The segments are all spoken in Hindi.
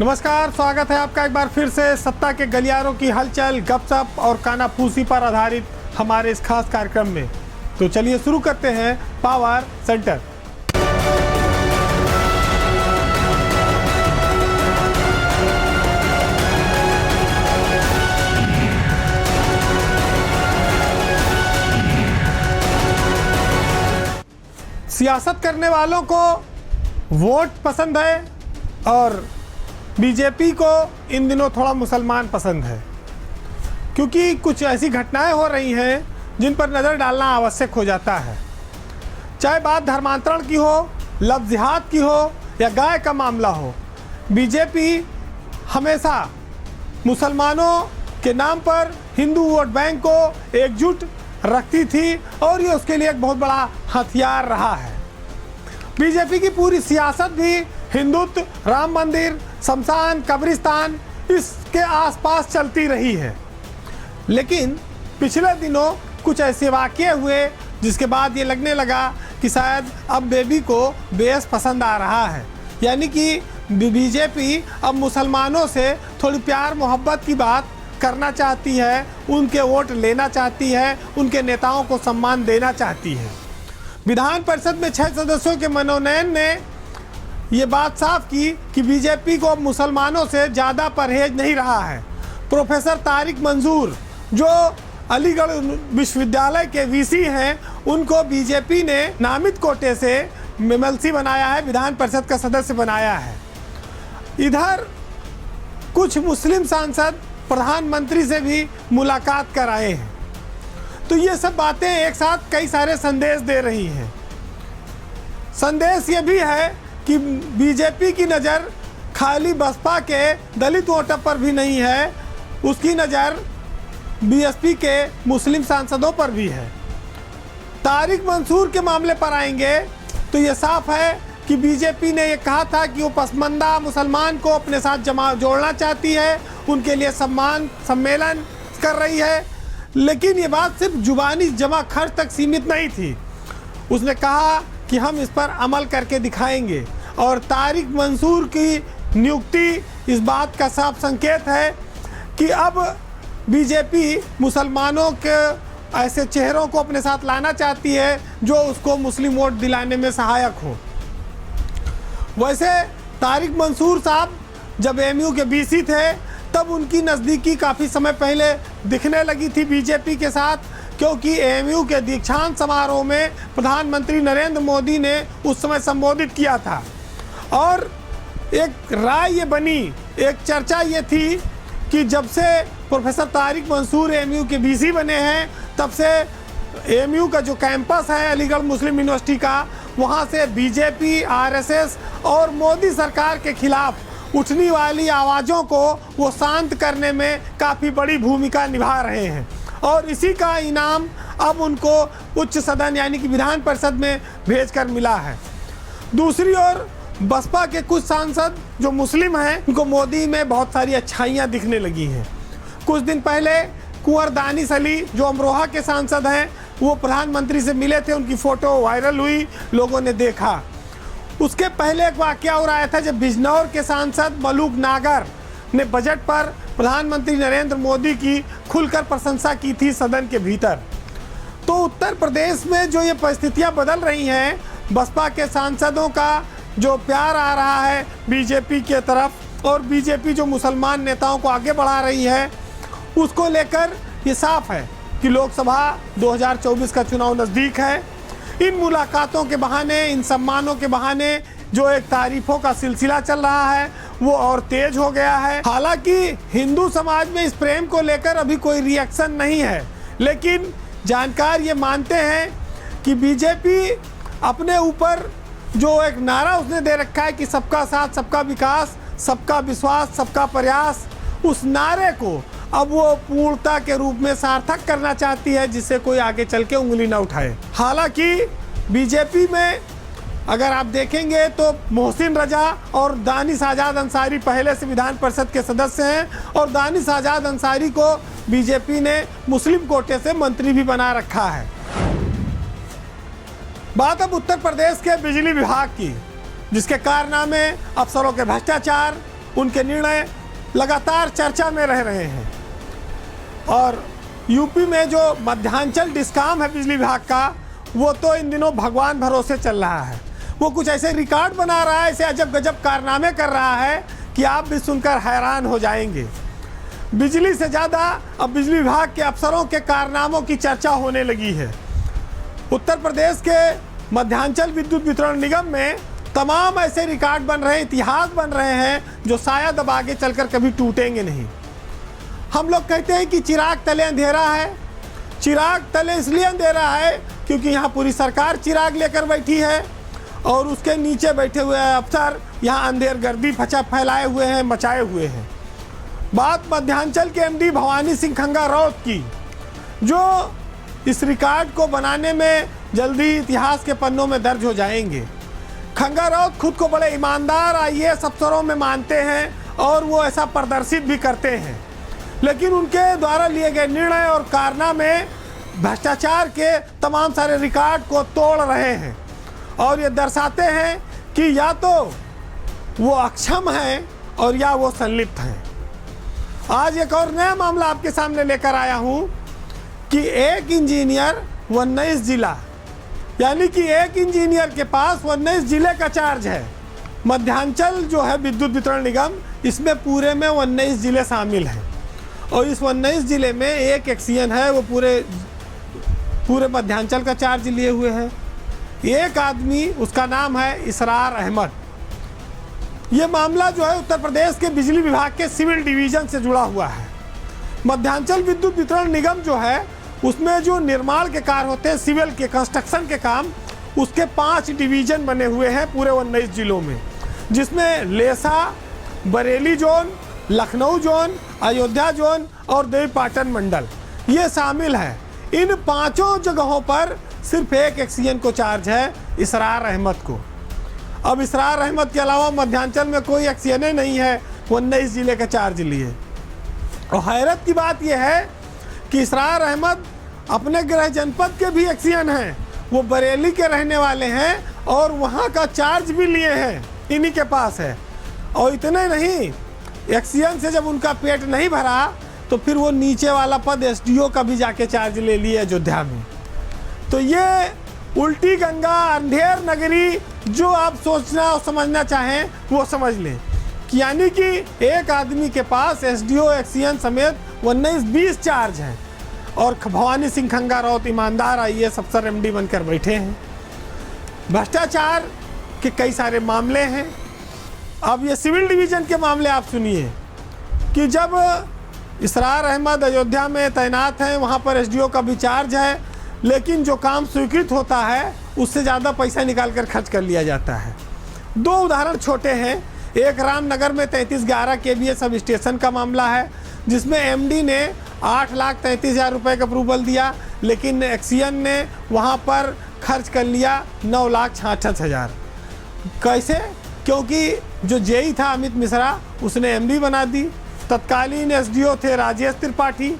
नमस्कार, स्वागत है आपका एक बार फिर से सत्ता के गलियारों की हलचल, गपशप और कानाफूसी पर आधारित हमारे इस खास कार्यक्रम में। तो चलिए शुरू करते हैं पावर सेंटर। सियासत करने वालों को वोट पसंद है और बीजेपी को इन दिनों थोड़ा मुसलमान पसंद है, क्योंकि कुछ ऐसी घटनाएं हो रही हैं जिन पर नज़र डालना आवश्यक हो जाता है। चाहे बात धर्मांतरण की हो, लफ्ज़ जिहाद की हो या गाय का मामला हो, बीजेपी हमेशा मुसलमानों के नाम पर हिंदू वोट बैंक को एकजुट रखती थी और ये उसके लिए एक बहुत बड़ा हथियार रहा है। बीजेपी की पूरी सियासत भी हिंदुत्व, राम मंदिर, शमशान, कब्रिस्तान इसके आसपास चलती रही है। लेकिन पिछले दिनों कुछ ऐसे वाक़ये हुए जिसके बाद ये लगने लगा कि शायद अब बेबी को बेस पसंद आ रहा है, यानी कि बीजेपी अब मुसलमानों से थोड़ी प्यार मोहब्बत की बात करना चाहती है, उनके वोट लेना चाहती है, उनके नेताओं को सम्मान देना चाहती है। विधान परिषद में 6 सदस्यों के मनोनयन ने ये बात साफ की कि बीजेपी को अब मुसलमानों से ज़्यादा परहेज नहीं रहा है। प्रोफेसर तारिक मंजूर जो अलीगढ़ विश्वविद्यालय के वीसी हैं, उनको बीजेपी ने नामित कोटे से एमएलसी बनाया है, विधान परिषद का सदस्य बनाया है। इधर कुछ मुस्लिम सांसद प्रधानमंत्री से भी मुलाकात कर आए हैं। तो ये सब बातें एक साथ कई सारे संदेश दे रही हैं। संदेश ये भी है कि बीजेपी की नज़र खाली बसपा के दलित वोटर पर भी नहीं है, उसकी नज़र बीएसपी के मुस्लिम सांसदों पर भी है। तारिक मंसूर के मामले पर आएंगे तो ये साफ है कि बीजेपी ने ये कहा था कि वो पसमानदा मुसलमान को अपने साथ जोड़ना चाहती है, उनके लिए सम्मेलन कर रही है। लेकिन ये बात सिर्फ जुबानी जमा खर्च तक सीमित नहीं थी। उसने कहा कि हम इस पर अमल करके दिखाएंगे, और तारिक मंसूर की नियुक्ति इस बात का साफ संकेत है कि अब बीजेपी मुसलमानों के ऐसे चेहरों को अपने साथ लाना चाहती है जो उसको मुस्लिम वोट दिलाने में सहायक हो। वैसे तारिक मंसूर साहब जब एमयू के बीसी थे तब उनकी नज़दीकी काफ़ी समय पहले दिखने लगी थी बीजेपी के साथ, क्योंकि एमयू के दीक्षांत समारोह में प्रधानमंत्री नरेंद्र मोदी ने उस समय संबोधित किया था। और एक राय ये बनी, एक चर्चा ये थी कि जब से प्रोफेसर तारिक मंसूर एमयू के बीसी बने हैं तब से एमयू का जो कैंपस है अलीगढ़ मुस्लिम यूनिवर्सिटी का, वहाँ से बीजेपी, आरएसएस और मोदी सरकार के खिलाफ उठने वाली आवाज़ों को वो शांत करने में काफ़ी बड़ी भूमिका निभा रहे हैं। और इसी का इनाम अब उनको उच्च सदन यानी कि विधान परिषद में भेजकर मिला है। दूसरी ओर बसपा के कुछ सांसद जो मुस्लिम हैं, उनको मोदी में बहुत सारी अच्छाइयाँ दिखने लगी हैं। कुछ दिन पहले कुंवर दानिश अली जो अमरोहा के सांसद हैं, वो प्रधानमंत्री से मिले थे, उनकी फ़ोटो वायरल हुई, लोगों ने देखा। उसके पहले एक वाक़या हो रहा था जब बिजनौर के सांसद मलूक नागर ने बजट पर प्रधानमंत्री नरेंद्र मोदी की खुलकर प्रशंसा की थी सदन के भीतर। तो उत्तर प्रदेश में जो ये परिस्थितियां बदल रही हैं, बसपा के सांसदों का जो प्यार आ रहा है बीजेपी के तरफ, और बीजेपी जो मुसलमान नेताओं को आगे बढ़ा रही है, उसको लेकर ये साफ है कि लोकसभा 2024 का चुनाव नज़दीक है। इन मुलाकातों के बहाने, इन सम्मानों के बहाने जो एक तारीफ़ों का सिलसिला चल रहा है वो और तेज हो गया है। हालांकि हिंदू समाज में इस प्रेम को लेकर अभी कोई रिएक्शन नहीं है, लेकिन जानकार ये मानते हैं कि बीजेपी अपने ऊपर जो एक नारा उसने दे रखा है कि सबका साथ, सबका विकास, सबका विश्वास, सबका प्रयास, उस नारे को अब वो पूर्णता के रूप में सार्थक करना चाहती है, जिससे कोई आगे चल के उंगली न उठाए। हालांकि बीजेपी में अगर आप देखेंगे तो मोहसिन रजा और दानिश आज़ाद अंसारी पहले से विधान परिषद के सदस्य हैं, और दानिश आज़ाद अंसारी को बीजेपी ने मुस्लिम कोटे से मंत्री भी बना रखा है। बात अब उत्तर प्रदेश के बिजली विभाग की, जिसके कारनामे, अफसरों के भ्रष्टाचार उनके निर्णय लगातार चर्चा में रह रहे हैं। और यूपी में जो मध्यांचल डिस्काम है बिजली विभाग का, वो तो इन दिनों भगवान भरोसे चल रहा है। वो कुछ ऐसे रिकॉर्ड बना रहा है, ऐसे अजब गजब कारनामे कर रहा है कि आप भी सुनकर हैरान हो जाएंगे। बिजली से ज़्यादा अब बिजली विभाग के अफसरों के कारनामों की चर्चा होने लगी है। उत्तर प्रदेश के मध्यांचल विद्युत वितरण निगम में तमाम ऐसे रिकॉर्ड बन रहे हैं, इतिहास बन रहे हैं, जो शायद अब आगे चलकर कभी टूटेंगे नहीं। हम लोग कहते हैं कि चिराग तले अंधेरा है। चिराग तले इसलिए अंधेरा है क्योंकि यहाँ पूरी सरकार चिराग लेकर बैठी है और उसके नीचे बैठे हुए अफसर यहाँ अंधेर गर्दी फैलाए हुए हैं, मचाए हुए हैं। बात मध्यांचल के एमडी भवानी सिंह खंगा राउत की, जो इस रिकॉर्ड को बनाने में जल्दी इतिहास के पन्नों में दर्ज हो जाएंगे। खंगा राउत खुद को बड़े ईमानदार आईएएस अफसरों में मानते हैं और वो ऐसा प्रदर्शित भी करते हैं, लेकिन उनके द्वारा लिए गए निर्णय और कारनामे भ्रष्टाचार के तमाम सारे रिकॉर्ड को तोड़ रहे हैं और ये दर्शाते हैं कि या तो वो अक्षम हैं और या वो संलिप्त हैं। आज एक और नया मामला आपके सामने लेकर आया हूं कि एक इंजीनियर 19 जिला, यानी कि एक इंजीनियर के पास 19 जिले का चार्ज है। मध्यांचल जो है विद्युत वितरण निगम, इसमें पूरे में 19 जिले शामिल हैं और इस 19 जिले में एक एक्सीएन है, वो पूरे मध्यांचल का चार्ज लिए हुए है। एक आदमी, उसका नाम है इसरार अहमद। ये मामला जो है उत्तर प्रदेश के बिजली विभाग के सिविल डिवीजन से जुड़ा हुआ है। मध्यांचल विद्युत वितरण निगम जो है उसमें जो निर्माण के कार्य होते हैं, सिविल के कंस्ट्रक्शन के काम, उसके 5 डिवीजन बने हुए हैं पूरे 19 जिलों में, जिसमें LESA, Bareilly zone, Lucknow zone, Ayodhya zone और देवीपाटन मंडल ये शामिल है। इन 5 जगहों पर सिर्फ एक एक्सीएन को चार्ज है, इसरार अहमद को। अब इसरार अहमद के अलावा मध्यांचल में कोई एक्सीएन नहीं है 19 जिले का चार्ज लिए। और हैरत की बात यह है कि इसरार अहमद अपने गृह जनपद के भी एक्सीएन हैं, वो बरेली के रहने वाले हैं और वहाँ का चार्ज भी लिए हैं, इन्हीं के पास है। और इतने नहीं, एक्सीएन से जब उनका पेट नहीं भरा तो फिर वो नीचे वाला पद एसडीओ का भी जाके चार्ज ले लिए अयोध्या में। तो ये उल्टी गंगा अंधेर नगरी, जो आप सोचना और समझना चाहें वो समझ लें कि यानी कि एक आदमी के पास एसडीओ एक्सीएन समेत 19-20 चार्ज हैं और भवानी सिंह खंगा राउत ईमानदार आईएएस अफसर एमडी बनकर बैठे हैं। भ्रष्टाचार के कई सारे मामले हैं। अब ये सिविल डिवीजन के मामले आप सुनिए कि जब इसरार अहमद अयोध्या में तैनात हैं, वहाँ पर एसडीओ का भी चार्ज है, लेकिन जो काम स्वीकृत होता है उससे ज़्यादा पैसा निकाल कर खर्च कर लिया जाता है। 2 उदाहरण छोटे हैं। एक रामनगर में 3311 केवीए सब स्टेशन का मामला है, जिसमें एमडी ने 8,33,000 रुपये का अप्रूवल दिया, लेकिन एक्सीएन ने वहाँ पर खर्च कर लिया 9,66,000। कैसे? क्योंकि जो जेई था अमित मिश्रा, उसने एमडी बना दी। तत्कालीन एसडीओ थे राजेश त्रिपाठी,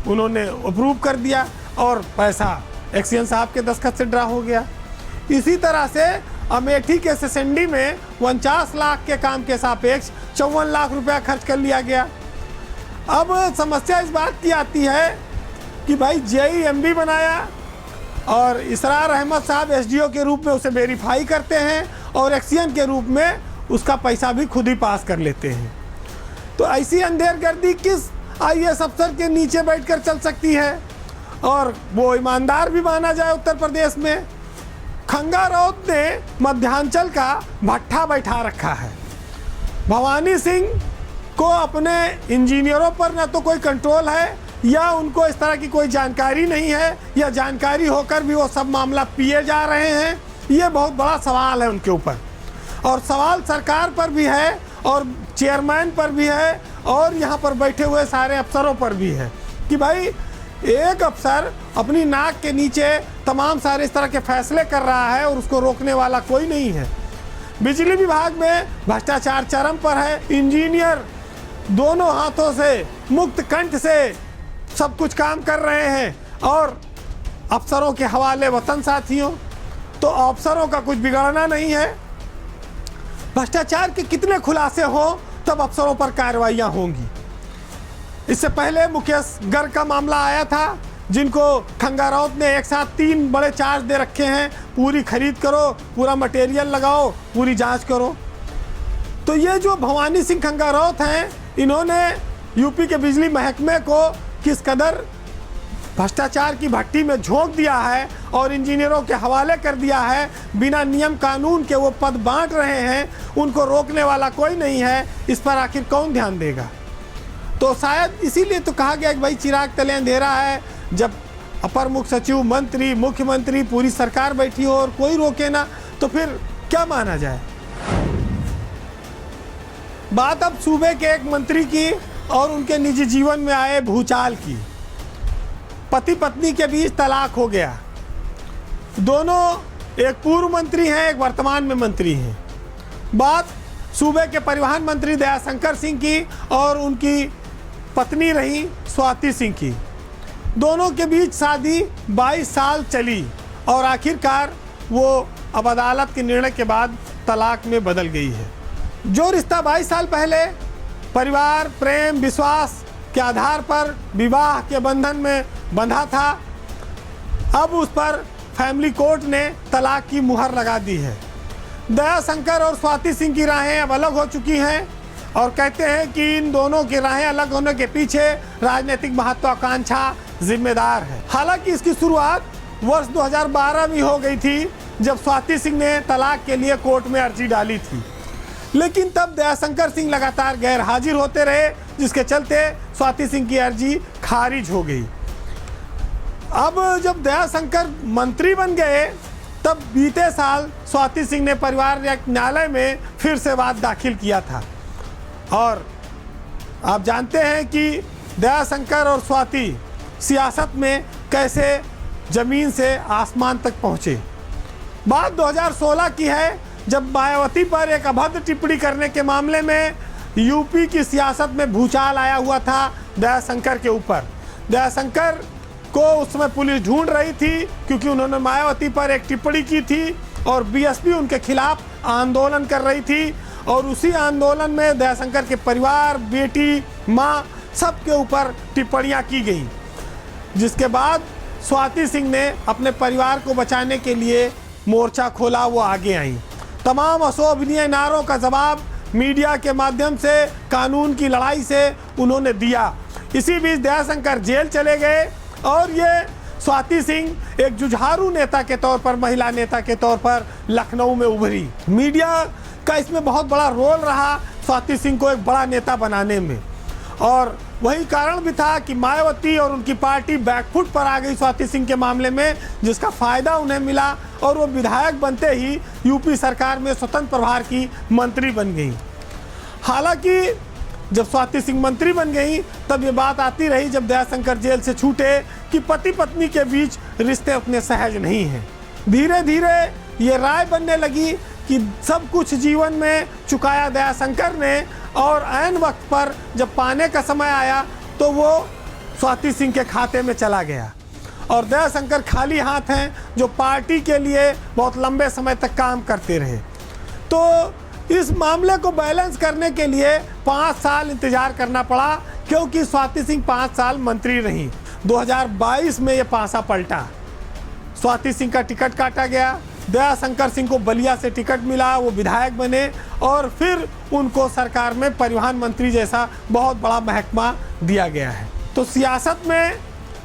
उन्होंने अप्रूव कर दिया और पैसा एक्सीएन साहब के दस्तखत से ड्रा हो गया। इसी तरह से अमेठी के सेसेंडी में 49 लाख के काम के सापेक्ष 54 लाख रुपया खर्च कर लिया गया। अब समस्या इस बात की आती है कि भाई जेई एमडी बनाया और इसरार अहमद साहब एसडीओ के रूप में उसे वेरीफाई करते हैं और एक्सीएन के रूप में उसका पैसा भी खुद ही पास कर लेते हैं। तो ऐसी अंधेरगर्दी किस आईएएस अफसर के नीचे बैठकर चल सकती है और वो ईमानदार भी माना जाए उत्तर प्रदेश में? खंगा राउत ने मध्यांचल का भट्ठा बैठा रखा है। भवानी सिंह को अपने इंजीनियरों पर न तो कोई कंट्रोल है या उनको इस तरह की कोई जानकारी नहीं है, या जानकारी होकर भी वो सब मामला पिए जा रहे हैं। ये बहुत बड़ा सवाल है उनके ऊपर, और सवाल सरकार पर भी है और चेयरमैन पर भी है और यहाँ पर बैठे हुए सारे अफसरों पर भी है कि भाई एक अफसर अपनी नाक के नीचे तमाम सारे इस तरह के फैसले कर रहा है और उसको रोकने वाला कोई नहीं है। बिजली विभाग में भ्रष्टाचार चरम पर है। इंजीनियर दोनों हाथों से मुक्त कंठ से सब कुछ काम कर रहे हैं और अफसरों के हवाले वतन साथियों। तो अफसरों का कुछ बिगड़ना नहीं है। भ्रष्टाचार के कितने खुलासे हो तब अफसरों पर कार्रवाइयाँ होंगी। इससे पहले मुकेश गर्ग का मामला आया था, जिनको खंगाराउत ने एक साथ 3 बड़े चार्ज दे रखे हैं, पूरी खरीद करो, पूरा मटेरियल लगाओ, पूरी जांच करो। तो ये जो भवानी सिंह खंगाराउत हैं, इन्होंने यूपी के बिजली महकमे को किस कदर भ्रष्टाचार की भट्टी में झोंक दिया है और इंजीनियरों के हवाले कर दिया है। बिना नियम कानून के वो पद बांट रहे हैं, उनको रोकने वाला कोई नहीं है। इस पर आखिर कौन ध्यान देगा? तो शायद इसीलिए तो कहा गया कि भाई चिराग तले अंधेरा है। जब अपर मुख्य सचिव, मंत्री, मुख्यमंत्री, पूरी सरकार बैठी हो और कोई रोके ना, तो फिर क्या माना जाए? बात अब सूबे के एक मंत्री की और उनके निजी जीवन में आए भूचाल की। पति पत्नी के बीच तलाक हो गया। दोनों, एक पूर्व मंत्री हैं, एक वर्तमान में मंत्री हैं। बात सूबे के परिवहन मंत्री दयाशंकर सिंह की और उनकी पत्नी रही स्वाति सिंह की। दोनों के बीच शादी 22 साल चली और आखिरकार वो अब अदालत के निर्णय के बाद तलाक में बदल गई है। जो रिश्ता 22 साल पहले परिवार, प्रेम, विश्वास के आधार पर विवाह के बंधन में बंधा था, अब उस पर फैमिली कोर्ट ने तलाक की मुहर लगा दी है। दयाशंकर और स्वाति सिंह की राहें अब अलग हो चुकी हैं और कहते हैं कि इन दोनों की राहें अलग होने के पीछे राजनीतिक महत्वाकांक्षा जिम्मेदार है। हालांकि इसकी शुरुआत वर्ष 2012 में हो गई थी, जब स्वाति सिंह ने तलाक के लिए कोर्ट में अर्जी डाली थी। लेकिन तब दयाशंकर सिंह लगातार गैर हाजिर होते रहे, जिसके चलते स्वाति सिंह की अर्जी खारिज हो गई। अब जब दयाशंकर मंत्री बन गए, तब बीते साल स्वाति सिंह ने परिवार न्यायालय में फिर से वाद दाखिल किया था। और आप जानते हैं कि दयाशंकर और स्वाति सियासत में कैसे जमीन से आसमान तक पहुंचे। बात 2016 की है, जब मायावती पर एक अभद्र टिप्पणी करने के मामले में यूपी की सियासत में भूचाल आया हुआ था दयाशंकर के ऊपर। दयाशंकर को उस समय पुलिस ढूंढ रही थी, क्योंकि उन्होंने मायावती पर एक टिप्पणी की थी और बीएसपी उनके खिलाफ आंदोलन कर रही थी। और उसी आंदोलन में दयाशंकर के परिवार, बेटी, माँ, सबके ऊपर टिप्पणियाँ की गई, जिसके बाद स्वाति सिंह ने अपने परिवार को बचाने के लिए मोर्चा खोला, वो आगे आई। तमाम अशोभनीय नारों का जवाब मीडिया के माध्यम से, कानून की लड़ाई से उन्होंने दिया। इसी बीच दयाशंकर जेल चले गए और ये स्वाति सिंह एक जुझारू नेता के तौर पर, महिला नेता के तौर पर लखनऊ में उभरी। मीडिया का इसमें बहुत बड़ा रोल रहा स्वाति सिंह को एक बड़ा नेता बनाने में, और वही कारण भी था कि मायावती और उनकी पार्टी बैकफुट पर आ गई स्वाति सिंह के मामले में, जिसका फायदा उन्हें मिला और वो विधायक बनते ही यूपी सरकार में स्वतंत्र प्रभार की मंत्री बन गई। हालांकि जब स्वाति सिंह मंत्री बन गई, तब ये बात आती रही जब दयाशंकर जेल से छूटे कि पति पत्नी के बीच रिश्ते उतने सहज नहीं हैं। धीरे धीरे ये राय बनने लगी कि सब कुछ जीवन में चुकाया दयाशंकर ने, और ऐन वक्त पर जब पाने का समय आया तो वो स्वाति सिंह के खाते में चला गया। और दयाशंकर खाली हाथ हैं, जो पार्टी के लिए बहुत लंबे समय तक काम करते रहे। तो इस मामले को बैलेंस करने के लिए 5 साल इंतजार करना पड़ा, क्योंकि स्वाति सिंह 5 साल मंत्री रहीं। 2022 में ये पासा पलटा, स्वाति सिंह का टिकट काटा गया, दयाशंकर सिंह को बलिया से टिकट मिला, वो विधायक बने और फिर उनको सरकार में परिवहन मंत्री जैसा बहुत बड़ा महकमा दिया गया है। तो सियासत में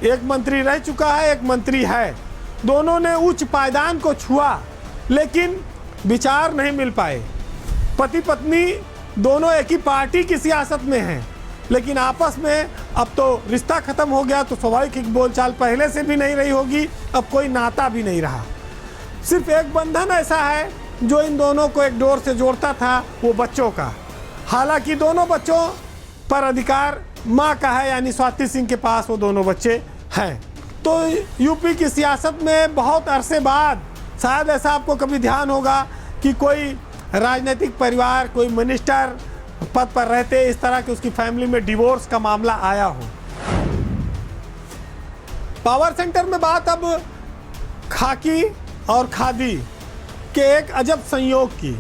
एक मंत्री रह चुका है, एक मंत्री है। दोनों ने उच्च पायदान को छुआ, लेकिन विचार नहीं मिल पाए। पति पत्नी दोनों एक ही पार्टी की सियासत में हैं, लेकिन आपस में अब तो रिश्ता खत्म हो गया, तो स्वाभाविक बोलचाल पहले से भी नहीं रही होगी, अब कोई नाता भी नहीं रहा। सिर्फ एक बंधन ऐसा है जो इन दोनों को एक डोर से जोड़ता था, वो बच्चों का। हालांकि दोनों बच्चों पर अधिकार माँ का है, यानी स्वाति सिंह के पास वो दोनों बच्चे हैं। तो यूपी की सियासत में बहुत अरसे बाद शायद ऐसा आपको कभी ध्यान होगा कि कोई राजनीतिक परिवार, कोई मिनिस्टर पद पर रहते इस तरह की उसकी फैमिली में डिवोर्स का मामला आया हो। पावर सेंटर में बात अब खाकी और खादी के एक अजब संयोग की।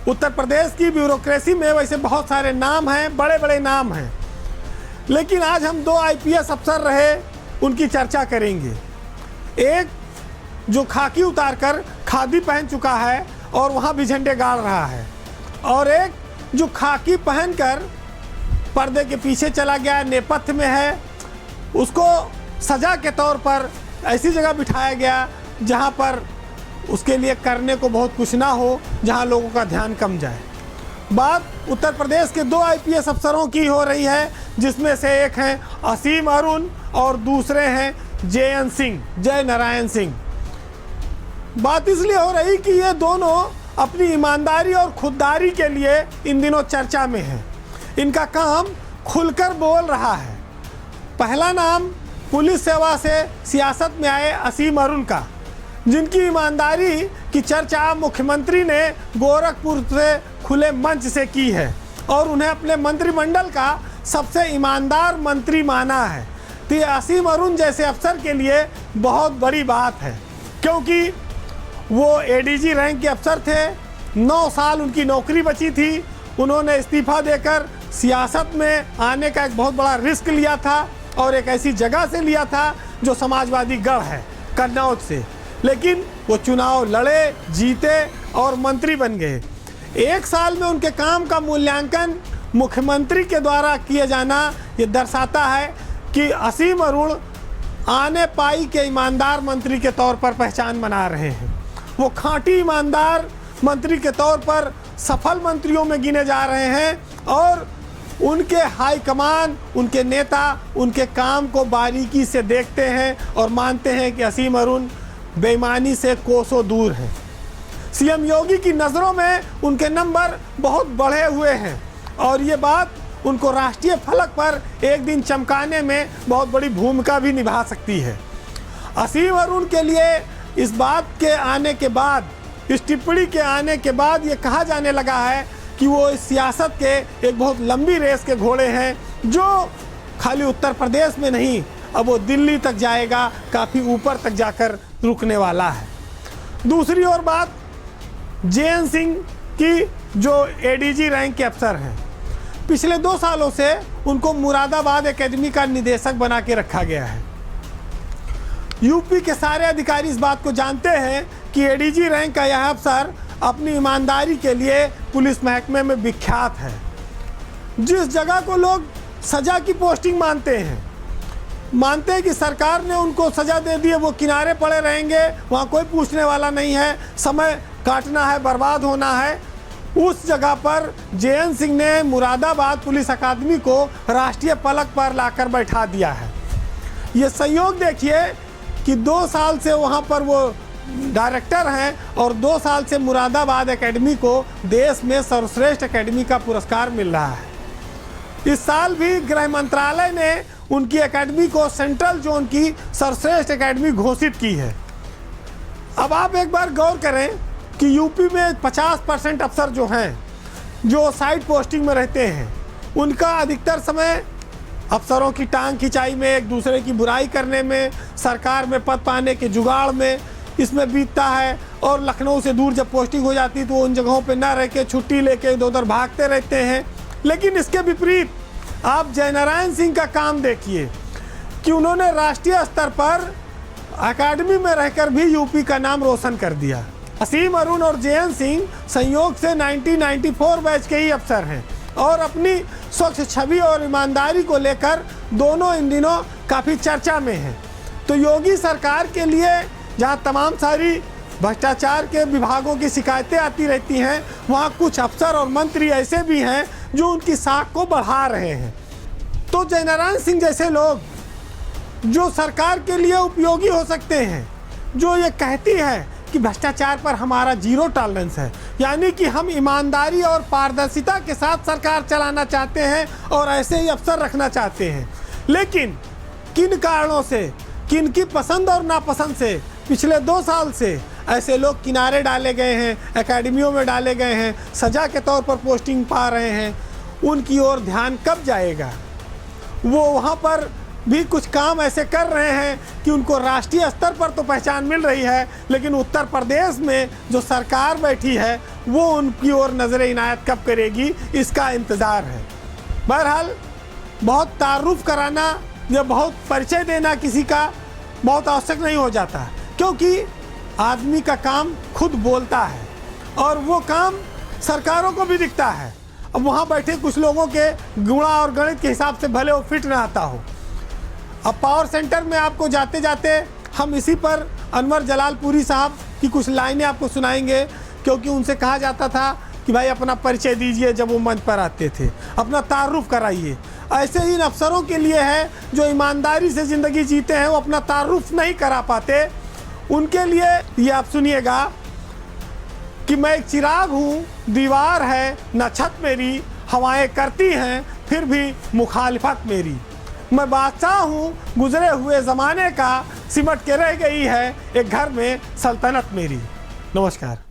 उत्तर प्रदेश की ब्यूरोक्रेसी में वैसे बहुत सारे नाम हैं, बड़े बड़े नाम हैं, लेकिन आज हम 2 आईपीएस अफसर रहे उनकी चर्चा करेंगे। एक जो खाकी उतारकर खादी पहन चुका है और वहाँ भी झंडे गाड़ रहा है, और एक जो खाकी पहनकर पर्दे के पीछे चला गया, नेपथ्य में है, उसको सज़ा के तौर पर ऐसी जगह बिठाया गया जहाँ पर उसके लिए करने को बहुत कुछ ना हो, जहाँ लोगों का ध्यान कम जाए। बात उत्तर प्रदेश के 2 आईपीएस अफसरों की हो रही है, जिसमें से एक हैं असीम अरुण और दूसरे हैं जेएन सिंह, जय नारायण सिंह। बात इसलिए हो रही कि ये दोनों अपनी ईमानदारी और खुददारी के लिए इन दिनों चर्चा में हैं। इनका काम खुलकर बोल रहा है। पहला नाम पुलिस सेवा से सियासत में आए असीम अरुण का, जिनकी ईमानदारी की चर्चा मुख्यमंत्री ने गोरखपुर से खुले मंच से की है और उन्हें अपने मंत्रिमंडल का सबसे ईमानदार मंत्री माना है। तो ये असीम अरुण जैसे अफसर के लिए बहुत बड़ी बात है, क्योंकि वो एडीजी रैंक के अफसर थे। 9 साल उनकी नौकरी बची थी। उन्होंने इस्तीफा देकर सियासत में आने का एक बहुत बड़ा रिस्क लिया था और एक ऐसी जगह से लिया था जो समाजवादी गढ़ है, कन्नौज से। लेकिन वो चुनाव लड़े, जीते और मंत्री बन गए। 1 साल में उनके काम का मूल्यांकन मुख्यमंत्री के द्वारा किए जाना ये दर्शाता है कि असीम अरुण आने पाई के ईमानदार मंत्री के तौर पर पहचान बना रहे हैं। वो खाँटी ईमानदार मंत्री के तौर पर सफल मंत्रियों में गिने जा रहे हैं और उनके हाईकमान, उनके नेता उनके काम को बारीकी से देखते हैं और मानते हैं कि असीम अरुण बेईमानी से कोसों दूर हैं। सीएम योगी की नज़रों में उनके नंबर बहुत बढ़े हुए हैं और ये बात उनको राष्ट्रीय फलक पर एक दिन चमकाने में बहुत बड़ी भूमिका भी निभा सकती है। असीम अरुण के लिए इस बात के आने के बाद, इस टिप्पणी के आने के बाद ये कहा जाने लगा है कि वो इस सियासत के एक बहुत लंबी रेस के घोड़े हैं, जो खाली उत्तर प्रदेश में नहीं, अब वो दिल्ली तक जाएगा, काफ़ी ऊपर तक जाकर रुकने वाला है। दूसरी ओर बात जेएन सिंह की, जो एडीजी रैंक के अफसर हैं। पिछले 2 सालों से उनको मुरादाबाद एकेडमी का निदेशक बना के रखा गया है। यूपी के सारे अधिकारी इस बात को जानते हैं कि एडीजी रैंक का यह अफसर अपनी ईमानदारी के लिए पुलिस महकमे में विख्यात है। जिस जगह को लोग सज़ा की पोस्टिंग मानते हैं कि सरकार ने उनको सज़ा दे दी है, वो किनारे पड़े रहेंगे, वहाँ कोई पूछने वाला नहीं है, समय काटना है, बर्बाद होना है, उस जगह पर जेएन सिंह ने मुरादाबाद पुलिस अकादमी को राष्ट्रीय पलक पर लाकर बैठा दिया है। ये संयोग देखिए कि 2 साल से वहाँ पर वो डायरेक्टर हैं और 2 साल से मुरादाबाद एकेडमी को देश में सर्वश्रेष्ठ एकेडमी का पुरस्कार मिल रहा है। इस साल भी गृह मंत्रालय ने उनकी एकेडमी को सेंट्रल जोन की सर्वश्रेष्ठ एकेडमी घोषित की है। अब आप एक बार गौर करें कि यूपी में 50% अफसर जो हैं, जो साइड पोस्टिंग में रहते हैं, उनका अधिकतर समय अफसरों की टांग खिंचाई में, एक दूसरे की बुराई करने में, सरकार में पद पाने के जुगाड़ में, इसमें बीतता है। और लखनऊ से दूर जब पोस्टिंग हो जाती तो उन जगहों पे ना रह के छुट्टी लेके इधर उधर भागते रहते हैं। लेकिन इसके विपरीत आप जय नारायण सिंह का काम देखिए कि उन्होंने राष्ट्रीय स्तर पर अकादमी में रहकर भी यूपी का नाम रोशन कर दिया। असीम अरुण और जेएन सिंह संयोग से 1994 बैच के ही अफसर हैं और अपनी स्वच्छ छवि और ईमानदारी को लेकर दोनों इन दिनों काफ़ी चर्चा में हैं। तो योगी सरकार के लिए जहां तमाम सारी भ्रष्टाचार के विभागों की शिकायतें आती रहती हैं, वहां कुछ अफसर और मंत्री ऐसे भी हैं जो उनकी साख को बढ़ा रहे हैं। तो जय नारायण सिंह जैसे लोग जो सरकार के लिए उपयोगी हो सकते हैं, जो ये कहती है कि भ्रष्टाचार पर हमारा 0 टॉलरेंस है, यानी कि हम ईमानदारी और पारदर्शिता के साथ सरकार चलाना चाहते हैं और ऐसे ही अफसर रखना चाहते हैं। लेकिन किन कारणों से, किन की पसंद और नापसंद से पिछले 2 साल से ऐसे लोग किनारे डाले गए हैं, एकेडमियों में डाले गए हैं, सज़ा के तौर पर पोस्टिंग पा रहे हैं, उनकी ओर ध्यान कब जाएगा? वो वहाँ पर भी कुछ काम ऐसे कर रहे हैं कि उनको राष्ट्रीय स्तर पर तो पहचान मिल रही है, लेकिन उत्तर प्रदेश में जो सरकार बैठी है वो उनकी ओर नज़र इनायत कब करेगी, इसका इंतज़ार है। बहरहाल बहुत तारुफ कराना या बहुत परिचय देना किसी का बहुत आवश्यक नहीं हो जाता, क्योंकि आदमी का काम खुद बोलता है और वो काम सरकारों को भी दिखता है। अब वहाँ बैठे कुछ लोगों के गुणा और गणित के हिसाब से भले वो फिट ना आता हो। अब पावर सेंटर में आपको जाते जाते हम इसी पर अनवर जलालपुरी साहब की कुछ लाइनें आपको सुनाएंगे, क्योंकि उनसे कहा जाता था कि भाई अपना परिचय दीजिए जब वो मंच पर आते थे, अपना तारुफ कराइए। ऐसे ही इन अफसरों के लिए है जो ईमानदारी से ज़िंदगी जीते हैं, वो अपना तारुफ नहीं करा पाते। उनके लिए ये आप सुनिएगा कि मैं एक चिराग हूँ, दीवार है न छत मेरी, हवाएं करती हैं फिर भी मुखालिफत मेरी। मैं बादशाह हूँ गुजरे हुए ज़माने का, सिमट के रह गई है एक घर में सल्तनत मेरी। नमस्कार।